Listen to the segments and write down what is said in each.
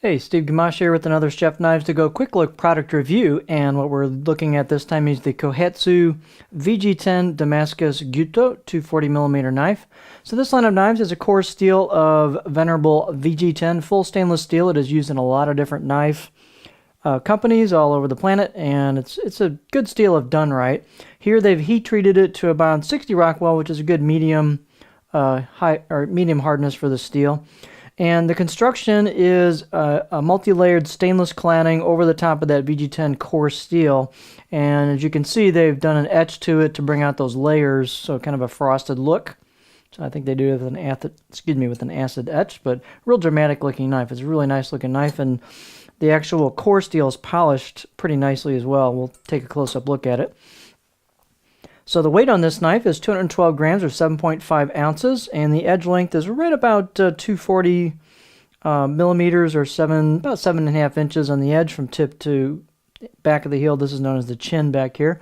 Hey, Steve Gamache here with another Chef Knives to Go quick look product review, and what we're looking at this time is the Kohetsu VG10 Damascus Gyuto 240mm knife. So this line of knives is a core steel of venerable VG10 full stainless steel. It is used in a lot of different knife companies all over the planet, and it's a good steel if done right. Here they've heat treated it to about 60 Rockwell, which is a good medium medium hardness for the steel. And the construction is a multi-layered stainless cladding over the top of that VG10 core steel. And as you can see, they've done an etch to it to bring out those layers, so kind of a frosted look. So I think they do it with an acid etch, but real dramatic looking knife. It's a really nice looking knife, and the actual core steel is polished pretty nicely as well. We'll take a close-up look at it. So the weight on this knife is 212 grams or 7.5 ounces, and the edge length is right about 240 millimeters or about 7.5 inches on the edge from tip to back of the heel. This is known as the chin back here.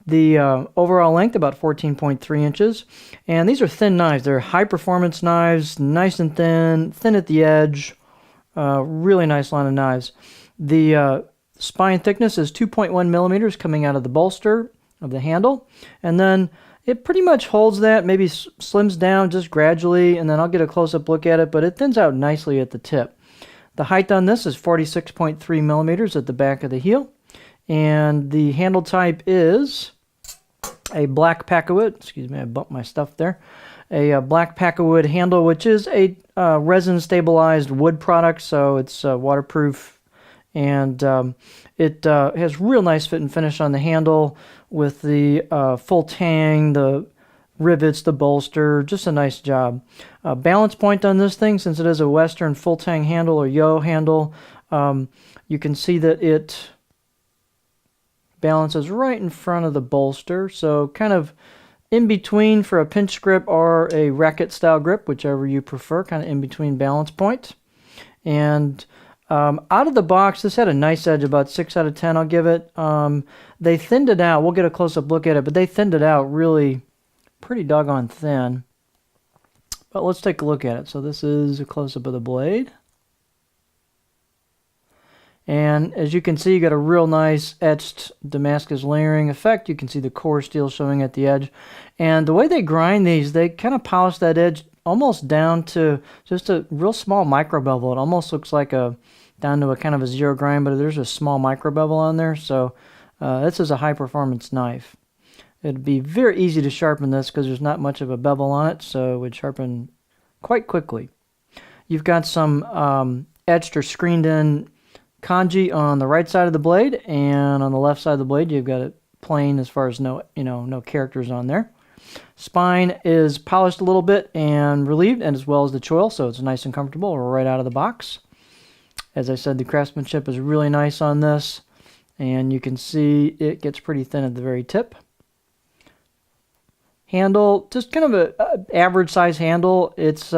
The overall length about 14.3 inches, and these are thin knives. They're high performance knives, nice and thin at the edge. Really nice line of knives. The spine thickness is 2.1 millimeters coming out of the bolster of the handle, and then it pretty much holds that, maybe slims down just gradually, and then I'll get a close-up look at it, but it thins out nicely at the tip. The height on this is 46.3 millimeters at the back of the heel, and the handle type is a black packawood. Excuse me, I bumped my stuff there. A black packawood handle, which is a resin stabilized wood product, so it's waterproof, and it has real nice fit and finish on the handle with the full tang, the rivets, the bolster, just a nice job. Balance point on this thing, since it is a Western full tang handle or yo handle, you can see that it balances right in front of the bolster, so kind of in between for a pinch grip or a racket style grip, whichever you prefer, kind of in between balance point. And out of the box, this had a nice edge, about 6 out of 10 I'll give it. They thinned it out. We'll get a close-up look at it, but they thinned it out really pretty doggone thin. But let's take a look at it. So this is a close-up of the blade. And as you can see, you got a real nice etched Damascus layering effect. You can see the core steel showing at the edge. And the way they grind these, they kind of polish that edge almost down to just a real small micro bevel. It almost looks like down to a kind of a zero grind, but there's a small micro bevel on there. So this is a high performance knife. It'd be very easy to sharpen this because there's not much of a bevel on it, so it would sharpen quite quickly. You've got some etched or screened in kanji on the right side of the blade, and on the left side of the blade you've got it plain as far as no characters on there. Spine is polished a little bit and relieved, and as well as the choil, so it's nice and comfortable right out of the box. As I said, the craftsmanship is really nice on this, and you can see it gets pretty thin at the very tip. Handle, just kind of a average size handle. It's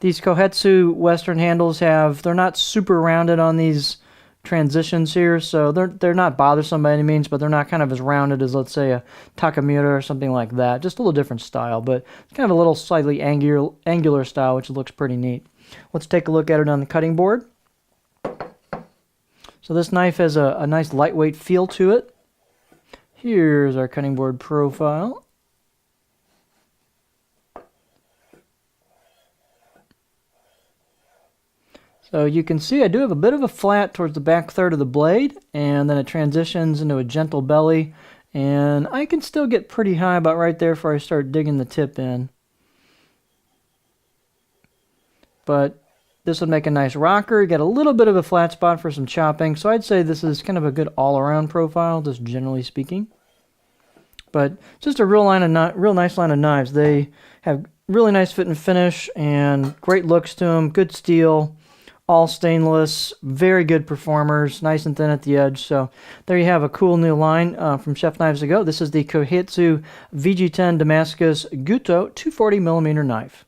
these Kohetsu Western handles they're not super rounded on these transitions here, so they're not bothersome by any means, but they're not kind of as rounded as, let's say, a Takamura or something like that. Just a little different style, but it's kind of a little slightly angular style, which looks pretty neat. Let's take a look at it on the cutting board. So this knife has a nice lightweight feel to it. Here's our cutting board profile. So you can see I do have a bit of a flat towards the back third of the blade, and then it transitions into a gentle belly, and I can still get pretty high about right there before I start digging the tip in. But this would make a nice rocker. You get a little bit of a flat spot for some chopping, so I'd say this is kind of a good all-around profile, just generally speaking. But just a real nice line of knives. They have really nice fit and finish and great looks to them, good steel. All stainless, very good performers, nice and thin at the edge. So there you have a cool new line from Chef Knives to Go. This is the Kohetsu VG10 Damascus Gyuto 240mm knife.